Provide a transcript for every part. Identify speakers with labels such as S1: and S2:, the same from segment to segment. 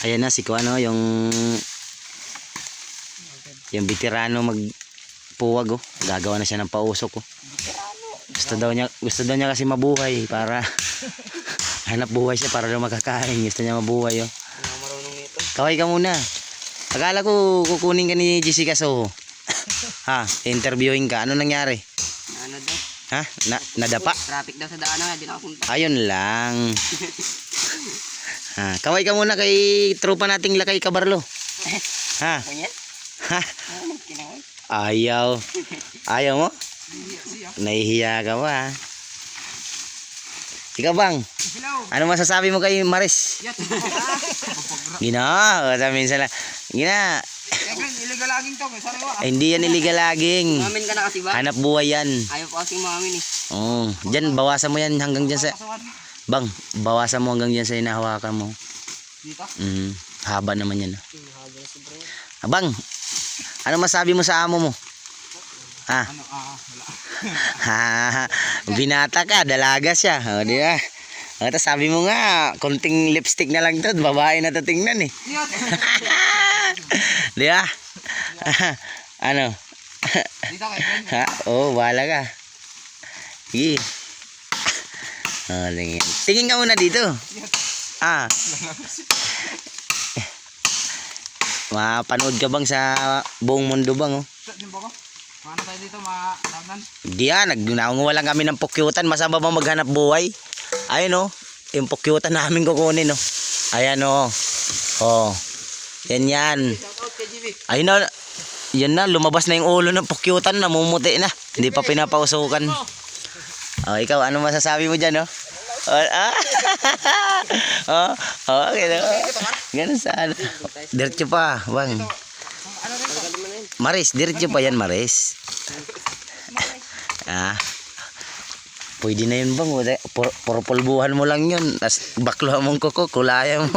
S1: Ayan na si Kuano, yung veterano magpuwag oh. Gagawa na siya ng pausok oh. Gusto daw niya kasi mabuhay para hanap buhay siya para daw makakain. Gusto niya mabuhay oh. Kaway ka muna. Akala ko kukunin ka ni Jessica so. Ha, interviewin ka. Ano nangyari?
S2: Ano daw?
S1: Ha? Nadapa?
S2: Traffic daw sa daanan, hindi na ako punta.
S1: Ayun lang. Ha, kaway ka muna kay tropa nating Lakay Kabarlo. Ha? Ha? Ayaw. Ayaw mo? Nahihiya ka ba? Ikaw bang? Ano masasabi mo kay Maris? Gina, minsan lang. Gina.
S2: Illegal laging to,
S1: Ay, hindi yan illegal laging.
S2: Mamin ka na kasi ba?
S1: Hanap buhay yan.
S2: Ayaw pa kasi mamin eh.
S1: Oo. Diyan, bawasan mo yan hanggang dyan sa... Bang, bawasan mo hanggang dyan sa hinahawakan mo.
S2: Dito?
S1: Haba naman yan.
S2: Haba na si bro.
S1: Bang, ano masabi mo sa amo mo? Ha?
S2: Ano? Wala.
S1: Ha? Binata ka, dalaga siya. O, di ba? O, tapos sabi mo nga, konting lipstick na lang to, babae na to tingnan eh. Di ba? Ano?
S2: Dito kay friend.
S1: Ha? Oo, bahala ka. Sige. Oh, tingin ka muna dito. Ah. Mapanood ka bang sa buong mundo bang oh?
S2: Paano tayo dito ma-tabnan?
S1: Diyan, nagnangunguha lang kami ng pukyutan. Masama ba maghanap buhay? Ayun oh, yung pukyutan namin kukunin oh. Ayan oh. Oh. Yan. Ayun na. Yan na, lumabas na yung ulo ng pukyutan, namumuti na. Hindi pa pinapausukan. Oh, ikaw, ano masasabi mo dyan oh? Okay. Ganun saan. Diretso pa, bang. Maris, diretso pa yan, Maris. Pwede na yun bang. Puro pulbuhan mo lang yun. Tapos bakluhan mong kuko, kulaya mo.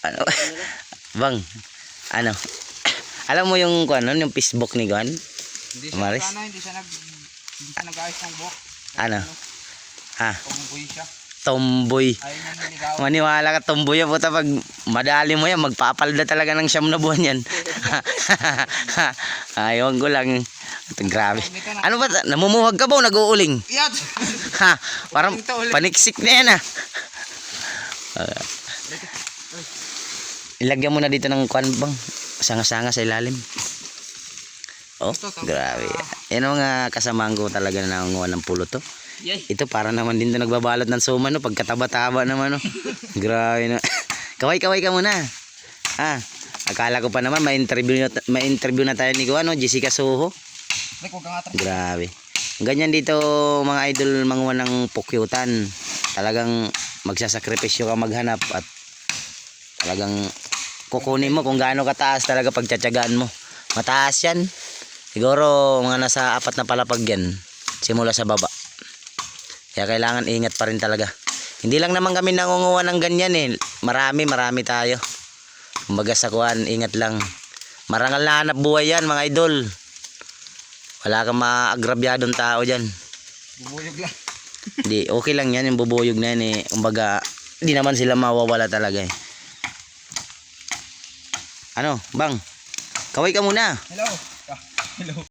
S1: Ano? Bang, ano? Alam mo yung yung Facebook ni Juan? Maris?
S2: Hindi siya nag-ayos ng buhok.
S1: Ano? Ha?
S2: Tomboy siya.
S1: Tomboy.
S2: Ayun yung niligaw.
S1: Maniwala ka, tomboy yan. Puta, pag madali mo yan, magpapalda talaga ng 9 na buwan yan. Ayaw ko lang. Grabe. Ano ba? Namumuhag ka ba o nag-uuling?
S2: Iyat!
S1: Ha? Parang paniksik na yan ah. Ilagyan mo na dito ng kuwan bang. Sanga-sanga sa ilalim. Oh, grabe. Yan ang mga kasamaan ko talaga na nangunguha ng pulo to. Ito para naman din to nagbabalot ng suma no. Pagkataba-taba naman no. Grabe na. Kaway-kaway ka muna. Ha? Akala ko pa naman may interview na tayo ni Kuano, Jessica Soho. Grabe. Ganyan dito mga idol manguha ng pukyutan. Talagang magsasakripisyo ka maghanap at talagang kukunin mo kung gaano kataas talaga pagtsatsagaan mo. Mataas yan. Siguro mga nasa 4 na palapag yan. Simula sa baba. Kaya kailangan ingat pa rin talaga. Hindi lang naman kami nangunguha ng ganyan eh. Marami tayo. Kumbaga sa kuhan, ingat lang. Marangal na hanap buhay yan mga idol. Wala kang maagrabyadong tao dyan.
S2: Bubuyog lang.
S1: Hindi, okay lang yan. Yung bubuyog na yan eh. Kumbaga, hindi naman sila mawawala talaga eh. Ano, bang? Kaway ka muna.
S2: Hello.